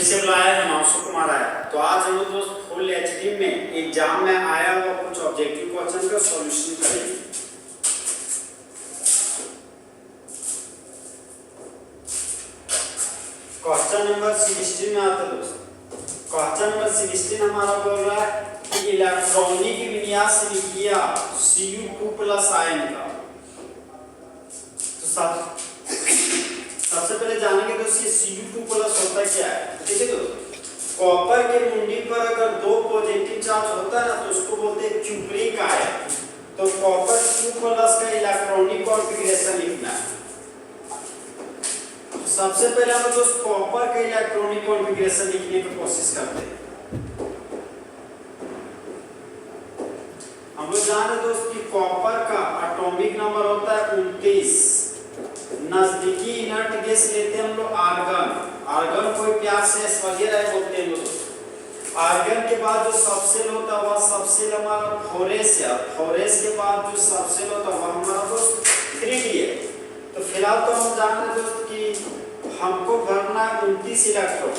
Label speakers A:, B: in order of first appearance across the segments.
A: से बुलाया है मानसू कुमार आया। तो आज हम लोग दोस्त फुल एचडी में एग्जाम में आया हुआ कुछ ऑब्जेक्टिव क्वेश्चन का सॉल्यूशन करेंगे। क्वेश्चन नंबर 16 में आता है दोस्त। क्वेश्चन नंबर 16 हमारा बोल रहा है कि इलेक्ट्रॉनिक विन्यास लिखिए Cu2+ आयन का। तो सबसे पहले जानेंगे दोस्त ये Cu2+ होता क्या है। ठीक है दोस्त, कॉपर के मुंडी पर अगर दो पॉजिटिव चार्ज होता है ना तो उसको बोलते हैं क्यूप्रिक आयन। तो कॉपर Cu+ का इलेक्ट्रॉनिक कॉन्फ़िगरेशन लिखना है। तो सबसे पहले हम दोस्त कॉपर का इलेक्ट्रॉनिक कॉन्फ़िगरेशन लिखने की कोशिश करते हैं। हम लोग जान रहे दोस्त कि कॉपर का एटॉमिक नंबर होता है 29। नजदीकी इनर्ट गैस लेते हैं हम लोग आर्गन। आर्गन कोई प्यार से वगैरह बोलते हैं लोग। आर्गन के बाद जो सबसेल होता है वह सबसेल हमारा फोरेस है। फोरेस के बाद जो सबसेल होता है वह हमारा दोस्त 3D है। तो फिलहाल तो हम जान रहे दोस्त कि हमको भरना है 29 इलेक्ट्रॉन।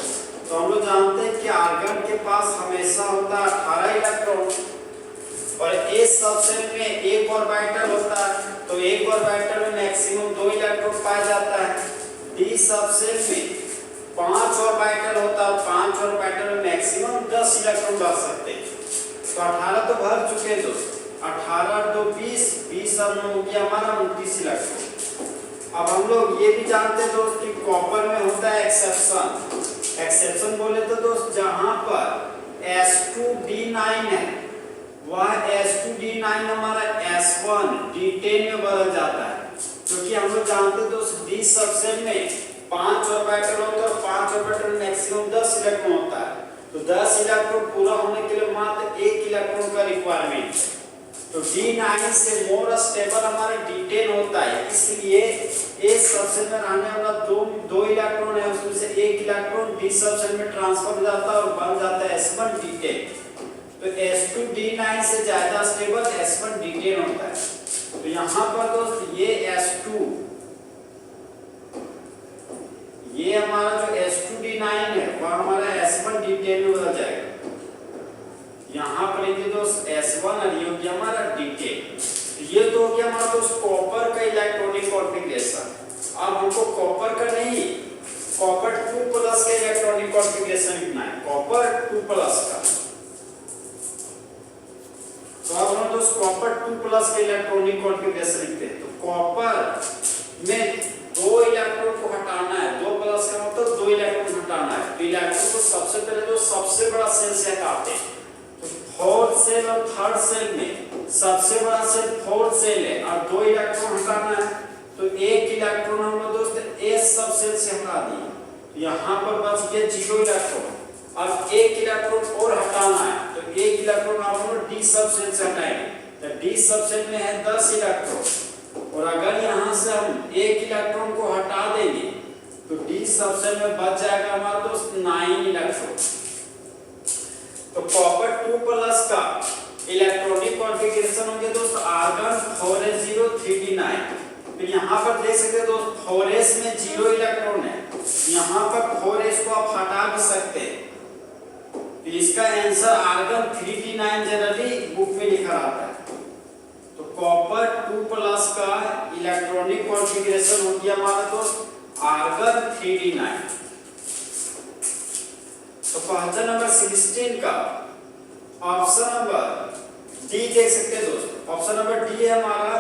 A: तो हम लोग जानते हैं कि आर्गन के पास हमेशा होता है 18 इलेक्ट्रॉन और एस सबसेल में एक ऑर्बिटल होता है। तो एक ऑर्बिटल में मैक्सिमम 2 इलेक्ट्रॉन पाया जाता है। डी सबसेल में 5 ऑर्बिटल होता है। 5 ऑर्बिटल में मैक्सिमम 10 इलेक्ट्रॉन भर सकते हैं। तो 18 तो भर चुके हैं दोस्त। 18 और 2 20, 20 और 9 हो गया हमारा 29 इलेक्ट्रॉन। अब हम लोग ये भी जानते हैं दोस्त कि कॉपर में होता है एक्सेप्शन। एक्सेप्शन बोले तो दोस्त जहां पर S2D9 है वह S2D9 हमारा S1 D10 में बदल जाता है। क्योंकि हम लोग जानते हैं दोस्त डी सबसेल में 5 ऑर्बिटल होता है और 5 ऑर्बिटल में मैक्सिमम 10 इलेक्ट्रॉन होता है। तो 10 इलेक्ट्रॉन पूरा होने के लिए मात्र 1 इलेक्ट्रॉन का रिक्वायरमेंट है। तो D9 से मोर स्टेबल हमारा D10 होता है। इसलिए ए सबसेल में रहने वाला दो इलेक्ट्रॉन है उसमें से 1 इलेक्ट्रॉन डी सबसेल में ट्रांसफर हो जाता है और बन जाता है S1 D10। तो S2D9 से ज्यादा स्टेबल S1 D10 होता है। तो यहाँ पर दोस्त ये S2 ये हमारा जो S2D9 है वह हमारा S1 D10 में बदल जाएगा। यहाँ पर ये दोस्त S1 और ये हो गया हमारा D10। ये तो हो गया हमारा दोस्त कॉपर का इलेक्ट्रॉनिक कॉन्फ़िगरेशन। अब हमको कॉपर का नहीं कॉपर 2+ का इलेक्ट्रॉनिक कॉन्फ़िगरेशन लिखना है। कॉपर 2+ का। तो अब हम दोस्त कॉपर 2+ के इलेक्ट्रॉनिक कॉन्फ़िगरेशन लिखते हैं। तो कॉपर में 2 इलेक्ट्रॉन को हटाना है। 2+ का मतलब 2 इलेक्ट्रॉन हटाना है। तो इलेक्ट्रॉन को सबसे पहले तो सबसे बड़ा सेल से हटाते हैं। तो 4th सेल और 3rd सेल में सबसे बड़ा सेल 4th सेल है और 2 इलेक्ट्रॉन हटाना है। तो 1 इलेक्ट्रॉन हम लोग दोस्त एस सबसेल से हटा दिए। तो यहाँ पर बच गया 0 इलेक्ट्रॉन। अब 1 इलेक्ट्रॉन और हटाना है। तो 1 इलेक्ट्रॉन आप लोग डी सबसेल से हटाएंगे। तो डी सबसेल में है 10 इलेक्ट्रॉन और अगर यहाँ से हम 1 इलेक्ट्रॉन को हटा देंगे तो डी सबसेल में बच जाएगा हमारा दोस्त 9 इलेक्ट्रॉन। तो कॉपर 2+ का इलेक्ट्रॉनिक कॉन्फ़िगरेशन होंगे दोस्त आर्गन 4s0 3d9। फिर यहाँ पर देख सकते हैं दोस्त 4s में 0 इलेक्ट्रॉन है। यहाँ पर 4s को आप हटा भी सकते हैं। तो इसका answer argon 3d9 generally book में लिखा रहता है। तो कॉपर 2+ का इलेक्ट्रॉनिक कॉन्फ़िगरेशन हो गया हमारा दोस्त आर्गन 3d9। तो क्वेश्चन नंबर 16 का ऑप्शन नंबर डी देख सकते हैं दोस्त। ऑप्शन नंबर डी है हमारा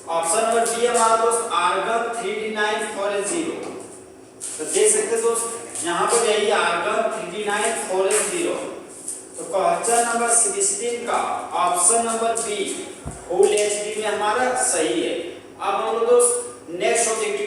A: ऑप्शन नंबर डी है हमारा दोस्त आर्गन 3d9 4s0। तो देख सकते हैं दोस्त यहाँ पर यही आर्गन 3d9 4s0। तो क्वेश्चन नंबर 16 का option number B full HD में हमारा सही है। अब हम लोग दोस्त नेक्स्ट ऑब्जेक्टिव